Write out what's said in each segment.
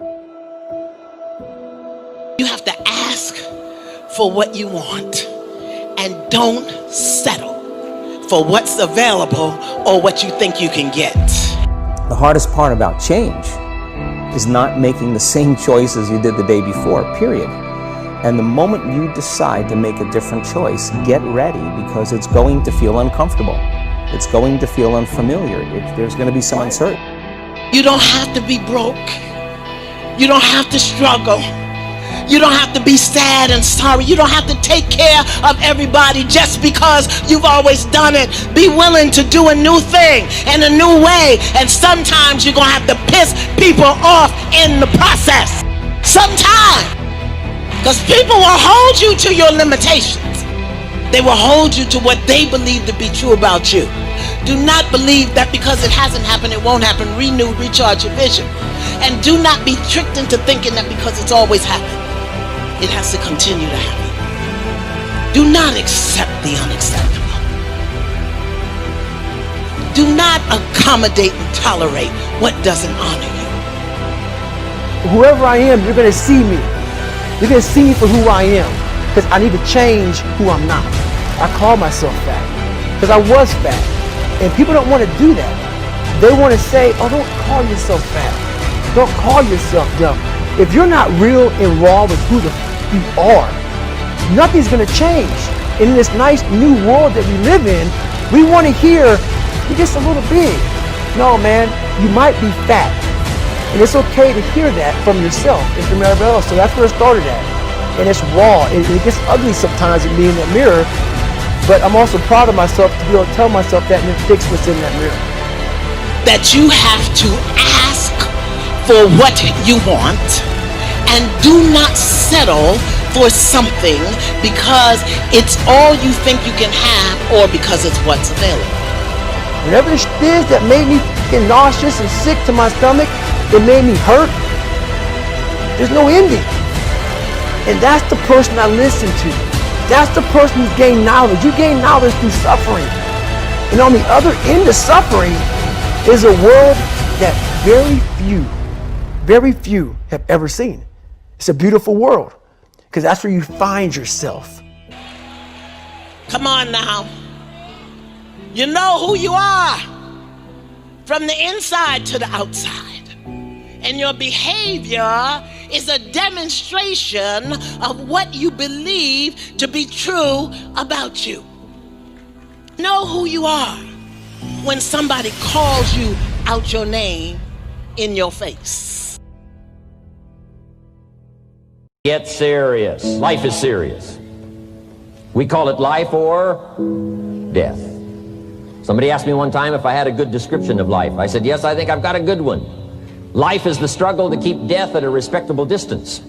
You have to ask for what you want and don't settle for what's available or what you think you can get. The hardest part about change is not making the same choices you did the day before, period. And the moment you decide to make a different choice, get ready, because it's going to feel uncomfortable. It's going to feel unfamiliar. There's going to be some uncertainty. You don't have to be broke. You don't have to struggle. You don't have to be sad and sorry. You don't have to take care of everybody just because you've always done it. Be willing to do a new thing and a new way. And sometimes you're going to have to piss people off in the process. Sometimes. Because people will hold you to your limitations. They will hold you to what they believe to be true about you. Do not believe that because it hasn't happened, it won't happen. Renew, recharge your vision. And do not be tricked into thinking that because it's always happened, it has to continue to happen. Do not accept the unacceptable. Do not accommodate and tolerate what doesn't honor you. Whoever I am, you're going to see me. You're going to see me for who I am, because I need to change who I'm not. I call myself fat because I was fat, and people don't want to do that. They want to say, oh, don't call yourself fat. Don't call yourself dumb. If you're not real and raw with who you are, nothing's going to change. And in this nice new world that we live in, we want to hear, you're just a little big. No, man, you might be fat. And it's okay to hear that from yourself and from everybody else. So that's where it started at. And it's raw. It gets ugly sometimes in me in that mirror. But I'm also proud of myself to be able to tell myself that and then fix what's in that mirror. That you have to ask for what you want and do not settle for something because it's all you think you can have or because it's what's available. Whatever the shit is that made me get nauseous and sick to my stomach, it made me hurt, there's no ending. And that's the person I listen to. That's the person who's gained knowledge. You gain knowledge through suffering. And on the other end of suffering is a world that very few have ever seen. It's a beautiful world because that's where you find yourself. Come on now. You know who you are from the inside to the outside. And your behavior is a demonstration of what you believe to be true about you. Know who you are when somebody calls you out your name in your face. Get serious. Life is serious. We call it life or death. Somebody asked me one time if I had a good description of life. I said, yes, I think I've got a good one. Life is the struggle to keep death at a respectable distance.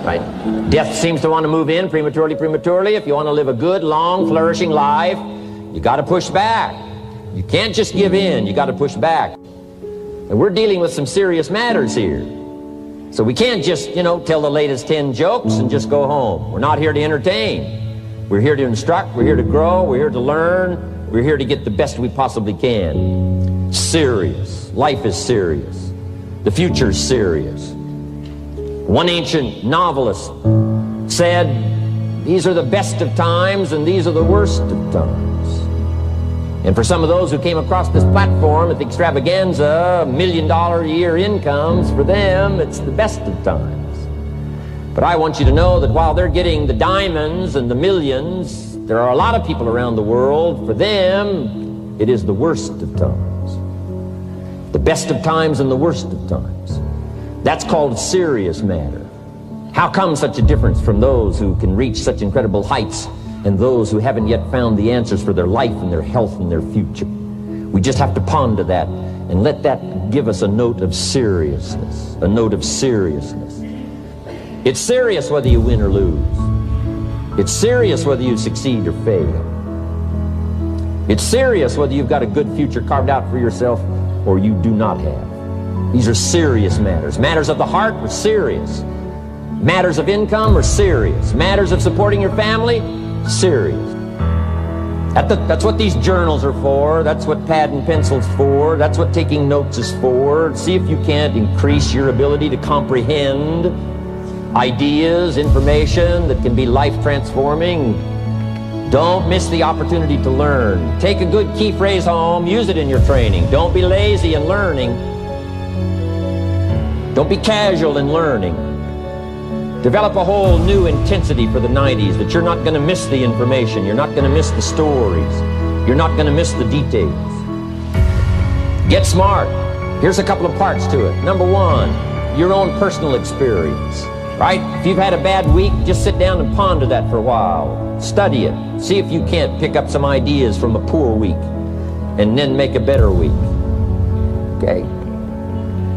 Right? Death seems to want to move in prematurely. If you want to live a good, long, flourishing life, you got to push back. You can't just give in. You got to push back. And we're dealing with some serious matters here. So we can't just, tell the latest 10 jokes and just go home. We're not here to entertain. We're here to instruct. We're here to grow. We're here to learn. We're here to get the best we possibly can. Serious. Life is serious. The future is serious. One ancient novelist said, these are the best of times and these are the worst of times. And for some of those who came across this platform at the extravaganza, $1 million a year incomes, for them, it's the best of times. But I want you to know that while they're getting the diamonds and the millions, there are a lot of people around the world, for them, it is the worst of times. The best of times and the worst of times. That's called serious matter. How come such a difference from those who can reach such incredible heights and those who haven't yet found the answers for their life and their health and their future? We just have to ponder that and let that give us a note of seriousness, a note of seriousness. It's serious whether you win or lose. It's serious whether you succeed or fail. It's serious whether you've got a good future carved out for yourself or you do not have. These are serious matters. Matters of the heart are serious. Matters of income are serious. Matters of supporting your family, serious. That's what these journals are for. That's what pad and pencil's for. That's what taking notes is for. See if you can't increase your ability to comprehend ideas, information that can be life-transforming. Don't miss the opportunity to learn. Take a good key phrase home, use it in your training. Don't be lazy in learning. Don't be casual in learning. Develop a whole new intensity for the 90s that you're not going to miss the information. You're not going to miss the stories. You're not going to miss the details. Get smart. Here's a couple of parts to it. Number one, your own personal experience, right? If you've had a bad week, just sit down and ponder that for a while. Study it. See if you can't pick up some ideas from a poor week and then make a better week. Okay?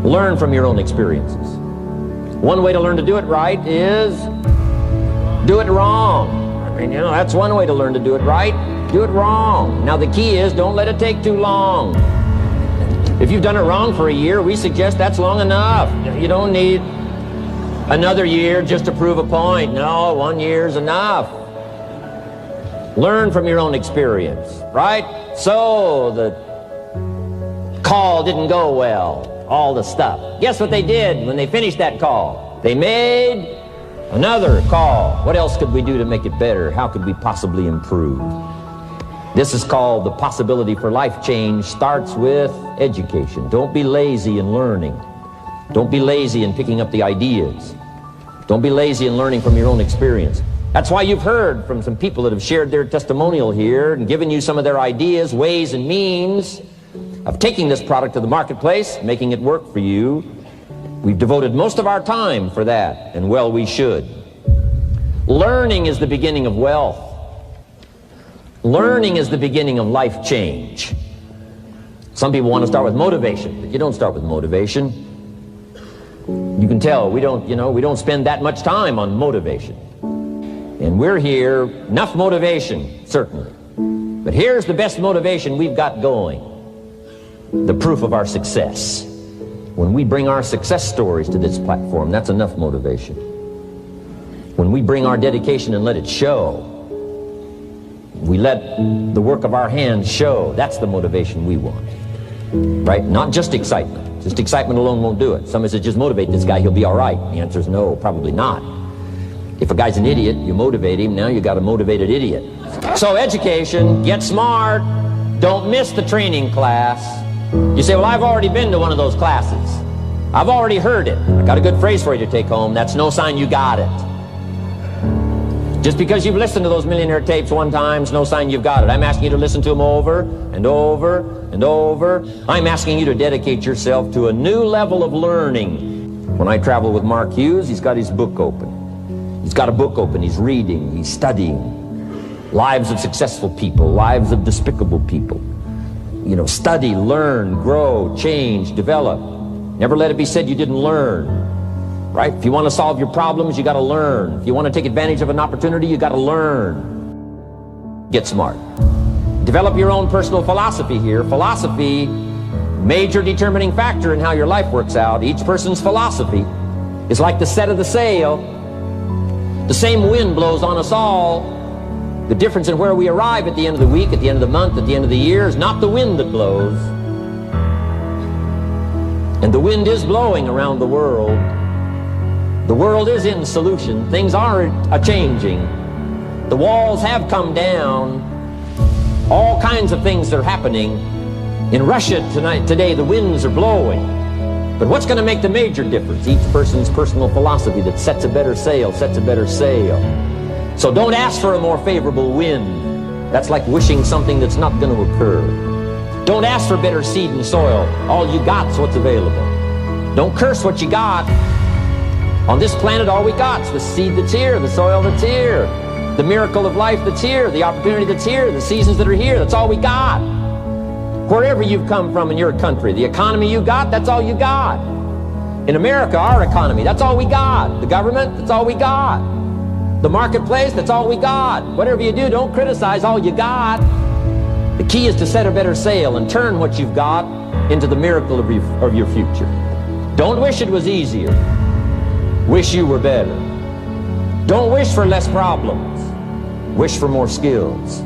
Learn from your own experiences. One way to learn to do it right is do it wrong. I mean, that's one way to learn to do it right. Do it wrong. Now the key is don't let it take too long. If you've done it wrong for a year, we suggest that's long enough. You don't need another year just to prove a point. No, 1 year's enough. Learn from your own experience, right? So the call didn't go well. All the stuff. Guess what they did when they finished that call? They made another call. What else could we do to make it better? How could we possibly improve? This is called the possibility for life change starts with education. Don't be lazy in learning. Don't be lazy in picking up the ideas. Don't be lazy in learning from your own experience. That's why you've heard from some people that have shared their testimonial here and given you some of their ideas, ways, and means of taking this product to the marketplace, making it work for you. We've devoted most of our time for that, and well, we should. Learning is the beginning of wealth. Learning is the beginning of life change. Some people want to start with motivation, but you don't start with motivation. You can tell we don't spend that much time on motivation. And we're here, enough motivation, certainly. But here's the best motivation we've got going. The proof of our success. When we bring our success stories to this platform, that's enough motivation. When we bring our dedication and let it show, we let the work of our hands show, that's the motivation we want. Right? Not just excitement. Just excitement alone won't do it. Somebody says, just motivate this guy, he'll be all right. The answer is no, probably not. If a guy's an idiot, you motivate him, now you got a motivated idiot. So education, get smart, don't miss the training class. You say, well, I've already been to one of those classes. I've already heard it. I got a good phrase for you to take home. That's no sign you got it. Just because you've listened to those millionaire tapes one time is no sign you've got it. I'm asking you to listen to them over and over and over. I'm asking you to dedicate yourself to a new level of learning. When I travel with Mark Hughes, he's got his book open. He's got a book open. He's reading. He's studying. Lives of successful people. Lives of despicable people. Study, learn, grow, change, develop. Never let it be said you didn't learn, right? If you want to solve your problems, you got to learn. If you want to take advantage of an opportunity, you got to learn. Get smart. Develop your own personal philosophy here. Philosophy, major determining factor in how your life works out. Each person's philosophy is like the set of the sail. The same wind blows on us all. The difference in where we arrive at the end of the week, at the end of the month, at the end of the year is not the wind that blows. And the wind is blowing around the world. The world is in solution. Things are a-changing. The walls have come down. All kinds of things are happening. In Russia today, the winds are blowing. But what's going to make the major difference? Each person's personal philosophy that sets a better sail, sets a better sail. So don't ask for a more favorable wind. That's like wishing something that's not going to occur. Don't ask for better seed and soil. All you got's what's available. Don't curse what you got. On this planet, all we got's the seed that's here, the soil that's here, the miracle of life that's here, the opportunity that's here, the seasons that are here. That's all we got. Wherever you've come from in your country, the economy you got, that's all you got. In America, our economy, that's all we got. The government, that's all we got. The marketplace, that's all we got. Whatever you do, don't criticize all you got. The key is to set a better sail and turn what you've got into the miracle of your future. Don't wish it was easier. Wish you were better. Don't wish for less problems. Wish for more skills.